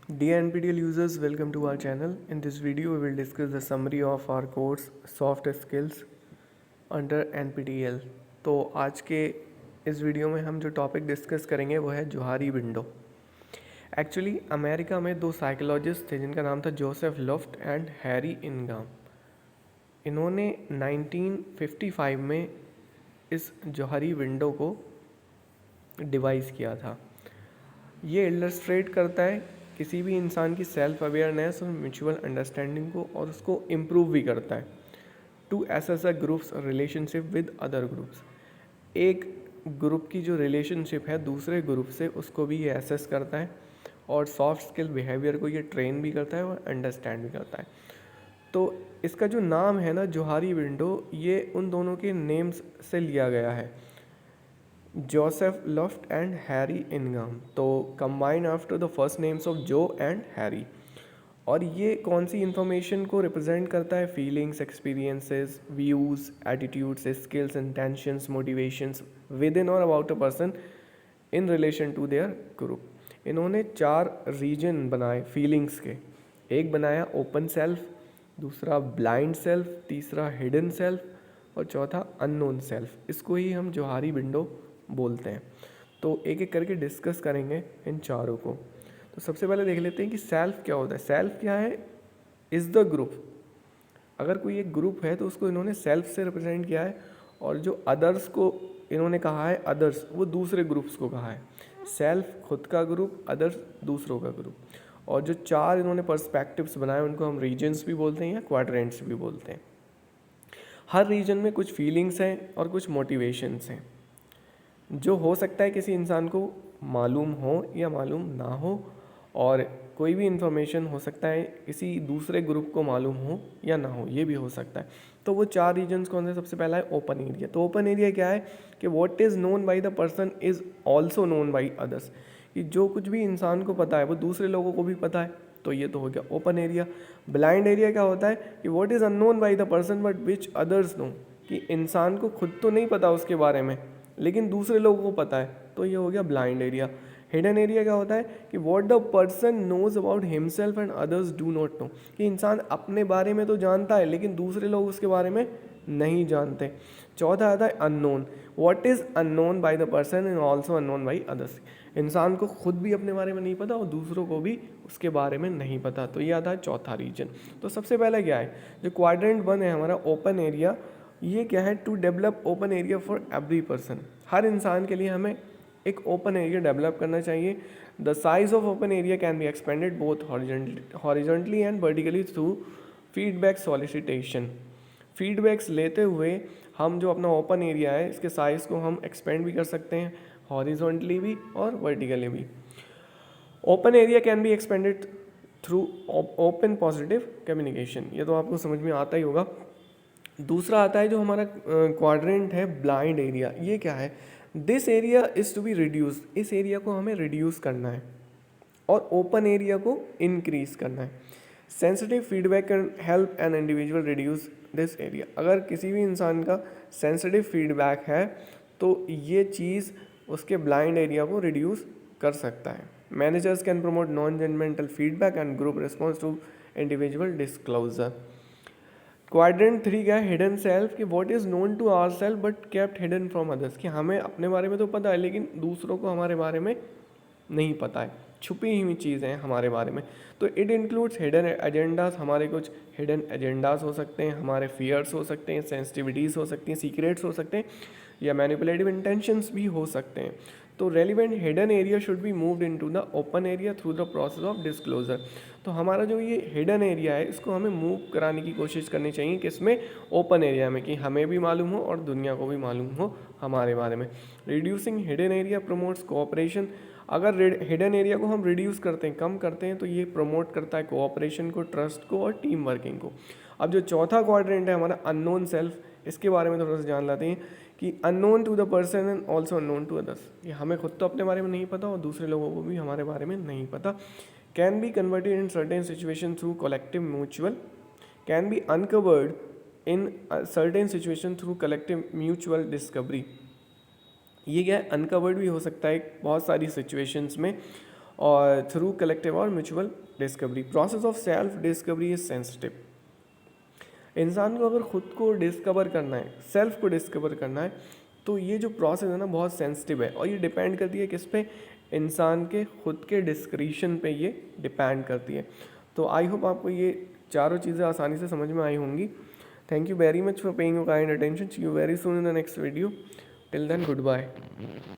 Dear NPTEL users, welcome to our channel. In this video, we will discuss the summary of our course Soft Skills under NPTEL. तो आज के इस video में हम जो topic discuss करेंगे वो है जोहारी विंडो। एक्चुअली अमेरिका में दो साइकोलॉजिस्ट थे जिनका नाम था जोसेफ लुफ्ट एंड हैरी इनगाम। इन्होंने 1955 में इस जोहारी विंडो को डिवाइस किया था। ये इलस्ट्रेट करता है किसी भी इंसान की सेल्फ अवेयरनेस और म्यूचुअल अंडरस्टैंडिंग को, और उसको इम्प्रूव भी करता है to assess a groups relationship with other groups. एक ग्रुप की जो रिलेशनशिप है दूसरे ग्रुप से, उसको भी ये एसेस करता है और सॉफ्ट स्किल बिहेवियर को ये ट्रेन भी करता है और अंडरस्टैंड भी करता है। तो इसका जो नाम है ना जोहारी विंडो, ये उन दोनों के नेम्स से लिया गया है, जोसेफ लुफ्ट एंड हैरी इनगाम। तो combine after the first names of Joe and Harry. और ये कौन सी इन्फॉर्मेशन को रिप्रेजेंट करता है? Feelings, experiences, views, attitudes, skills, intentions, motivations within or about a person in relation to their group. इन्होंने 4 रीजन बनाए फीलिंग्स के। एक बनाया ओपन सेल्फ, दूसरा ब्लाइंड सेल्फ, तीसरा हिडन सेल्फ और चौथा अननोन सेल्फ। इसको ही हम जोहारी विंडो बोलते हैं। तो एक एक करके डिस्कस करेंगे इन चारों को। तो सबसे पहले देख लेते हैं कि सेल्फ क्या होता है। सेल्फ क्या है? Is the group. अगर कोई एक ग्रुप है तो उसको इन्होंने सेल्फ से रिप्रेजेंट किया है, और जो अदर्स को इन्होंने कहा है अदर्स, वो दूसरे ग्रुप्स को कहा है। सेल्फ खुद का ग्रुप, अदर्स दूसरों का ग्रुप। और जो 4 इन्होंने पर्सपेक्टिव्स बनाए उनको हम रीजन्स भी बोलते हैं या क्वाड्रेंट्स भी बोलते हैं। हर रीजन में कुछ फीलिंग्स हैं और कुछ मोटिवेशंस हैं जो हो सकता है किसी इंसान को मालूम हो या मालूम ना हो, और कोई भी इन्फॉर्मेशन हो सकता है किसी दूसरे ग्रुप को मालूम हो या ना हो, ये भी हो सकता है। तो वो 4 रीजन्स कौन से? सबसे पहला है ओपन एरिया। तो ओपन एरिया क्या है कि what is known by the person is also known by others. कि जो कुछ भी इंसान को पता है वो दूसरे लोगों को भी पता है। तो ये तो हो गया ओपन एरिया। ब्लाइंड एरिया क्या होता है कि what is unknown by the person but which others know. कि इंसान को खुद तो नहीं पता उसके बारे में, लेकिन दूसरे लोगों को पता है। तो ये हो गया ब्लाइंड एरिया। हिडन एरिया क्या होता है कि what the person knows about himself and others do not know. कि इंसान अपने बारे में तो जानता है लेकिन दूसरे लोग उसके बारे में नहीं जानते। चौथा आता है unknown. What is unknown by the person and also unknown by others. इंसान को खुद भी अपने बारे में नहीं पता और दूसरों को भी उसके बारे में नहीं पता। तो ये आता है चौथा रीजन। तो सबसे पहला क्या है, जो क्वाड्रेंट 1 है हमारा ओपन एरिया, ये क्या है? To develop open area for every person. हर इंसान के लिए हमें एक ओपन एरिया डेवलप करना चाहिए। The size of open area can be expanded both horizontally and vertically through feedback solicitation. Feedbacks लेते हुए हम जो अपना ओपन एरिया है इसके साइज़ को हम एक्सपेंड भी कर सकते हैं, हॉरिजॉन्टली भी और वर्टिकली भी। Open area can be expanded through open positive communication. ये तो आपको समझ में आता ही होगा। दूसरा आता है जो हमारा क्वाड्रेंट है ब्लाइंड एरिया। ये क्या है? This area is to be reduced. इस एरिया को हमें रिड्यूस करना है और ओपन एरिया को इंक्रीज करना है। Sensitive feedback can help an individual reduce this area. अगर किसी भी इंसान का सेंसिटिव फीडबैक है तो ये चीज़ उसके ब्लाइंड एरिया को रिड्यूस कर सकता है। Managers can promote non judgmental feedback and group response to individual disclosure. Quadrant 3 क्या है? Hidden self. कि what is known to our self but kept hidden from others. कि हमें अपने बारे में तो पता है लेकिन दूसरों को हमारे बारे में नहीं पता है, छुपी हुई चीज़ें हैं हमारे बारे में। तो इट इंक्लूड्स हिडन एजेंडाज। हमारे कुछ हिडन एजेंडाज हो सकते हैं, हमारे फियर्स हो सकते हैं, सेंसिटिविटीज़ हो सकती हैं, सीक्रेट्स हो सकते हैं, या मैनिपुलेटिव इंटेंशंस भी हो सकते हैं। तो relevant hidden area should be moved into the open area through the process of disclosure. तो हमारा जो ये हिडन एरिया है इसको हमें मूव कराने की कोशिश करनी चाहिए किसमें? ओपन एरिया में, कि हमें भी मालूम हो और दुनिया को भी मालूम हो हमारे बारे में। Reducing hidden area promotes cooperation. अगर हिडन एरिया को हम रिड्यूस करते हैं, कम करते हैं, तो ये प्रमोट करता है कोऑपरेशन को, ट्रस्ट को और टीम वर्किंग को। अब जो चौथा क्वाड्रेंट है हमारा अननोन सेल्फ, इसके बारे में थोड़ा सा जान लेते हैं कि unknown to the person and also unknown to others. ये हमें खुद तो अपने बारे में नहीं पता और दूसरे लोगों को भी हमारे बारे में नहीं पता। Can be converted in certain situation through collective mutual. Can be uncovered in certain situation through collective mutual discovery. ये क्या है? अनकवर्ड भी हो सकता है बहुत सारी सिचुएशंस में, और थ्रू कलेक्टिव और mutual discovery. Process of self discovery is sensitive. इंसान को अगर खुद को डिस्कवर करना है, सेल्फ को डिस्कवर करना है, तो ये जो प्रोसेस है ना बहुत सेंसिटिव है, और ये डिपेंड करती है किस पे, इंसान के खुद के डिस्क्रिशन पे ये डिपेंड करती है। तो आई होप आपको ये चारों चीज़ें आसानी से समझ में आई होंगी। Thank you very much for paying your kind attention. See you very soon in the next video. Till then good bye.